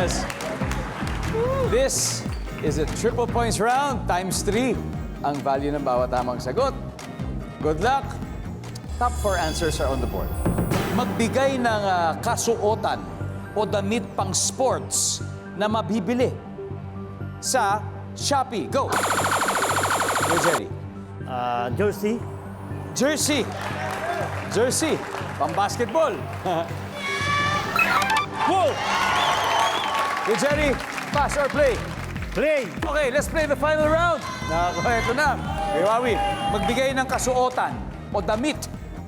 Yes. This is a triple points round times 3 ang value ng bawat tamang sagot. Good luck. Top 4 answers are on the board. Magbigay ng kasuotan o damit pang sports na mabibili sa Shopee. Go! Go, Jerry. Jersey. Jersey. Jersey. Pang-basketball. Whoa! Go, Jerry. Pass or play? Play. Okay, let's play the final round. Ito na. Okay, Wawi, magbigay ng kasuotan o damit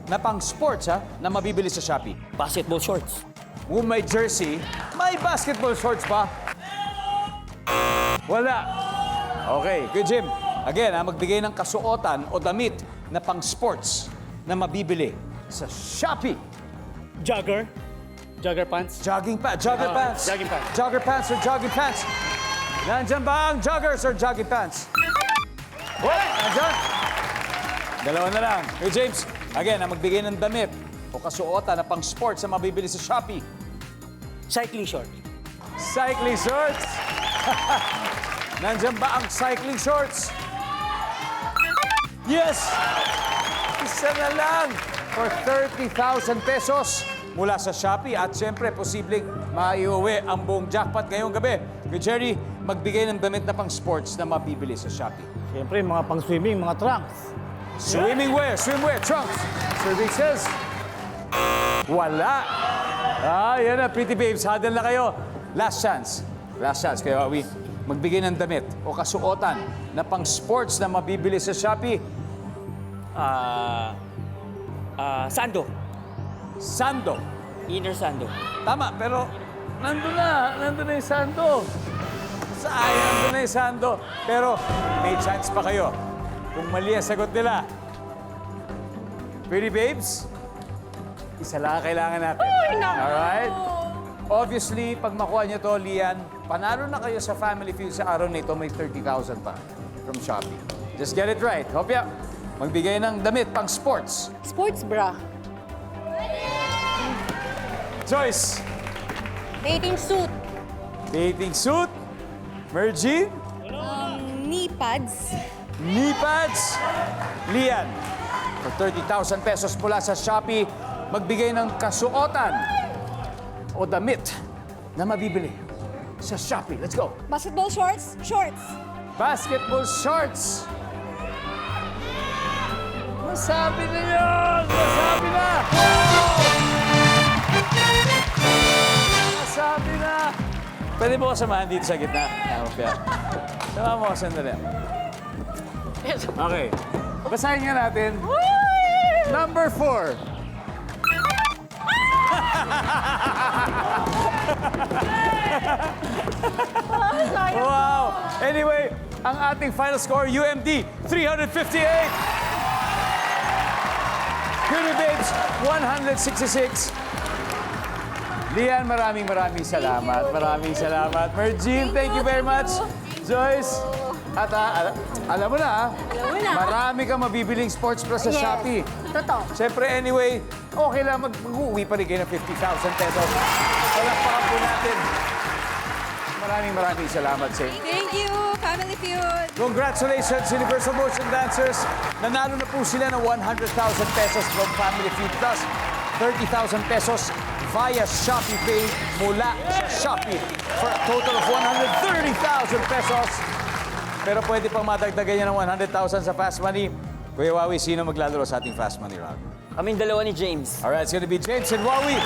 na pang sports na mabibili sa Shopee. Basketball shorts. Kung may jersey, may basketball shorts ba? Wala. Okay, good, Jim. Again, magbigay ng kasuotan o damit na pang sports na mabibili sa Shopee. Jogger. Jogger pants. Jogging pants. Jogger pants. jogging pants. Jogger pants or jogging pants? Nandyan ba ang joggers or jogging pants? Wala. Nandyan? Dalawa na lang. Hey, James. Again, magbigay ng damit o kasuotan na pang sports na mabibili sa Shopee. Cycling short. Cycling shorts. Nandyan ba ang cycling shorts? Yes! Isa na lang for 30,000 pesos mula sa Shopee. At siyempre, posibleng maiuwi ang buong jackpot ngayong gabi. Kay Jerry, magbigay ng damit na pang sports na mabibili sa Shopee. Siyempre, mga pang-swimming, mga trunks. Swimming wear, swimwear, trunks. Services. Wala. Yan na, pretty babes. Huddle na kayo. Last chance. Last chance. Kaya magbigay ng damit o kasuotan na pang sports na mabibili sa Shopee. Sando. Sando. Inner sando. Tama, pero nandun na yung sando. Nandun na yung sando. Pero may chance pa kayo. Kung mali ang sagot nila. Pretty babes, isa lang ang kailangan natin. Alright? Obviously, pag makuha niyo to, Lian, panalo na kayo sa Family Feud sa araw na ito, may 30,000 pa from Shopee. Just get it right. Hopya, magbigay ng damit pang sports. Sports bra. Joyce, Dating suit. dating suit. Mergine, Knee pads. knee pads. Lian, for 30,000 pesos mula sa Shopee, magbigay ng kasuotan o damit na mabibili sa Shopee. Let's go. Basketball shorts. Shorts. Basketball shorts. Masabi na yun! Masabi na! Masabi na! Pwede mo kasamahan dito sa gitna. Sama mo kasi sandali. Okay. Basahin nga natin. Number 4. Wow! Anyway, ang ating final score, UMD, 358. Cutie Babes, 166. Lian, maraming salamat. Maraming salamat. Mergine, thank you very much. Joyce, at alam mo na, marami kang mabibiling sports bra sa Shopee. Totoo. Siyempre, anyway, okay lang, mag-uwi pa rin kayo ng 50,000 pesos. Palakpakan po natin. Maraming salamat sa inyo. Thank you, Family Feud. Congratulations, Universal Motion Dancers. Nanalo na po sila ng 100,000 pesos from Family Feud Plus. 30,000 pesos via Shopee Pay mula sa Shopee for a total of 130,000 pesos. Pero pwede pang madagdagan niya ng 100,000 sa Fast Money. Kuya Wawi, sino maglalaro sa ating Fast Money round? Kaming dalawa ni James. Alright, it's gonna be James and Wawi.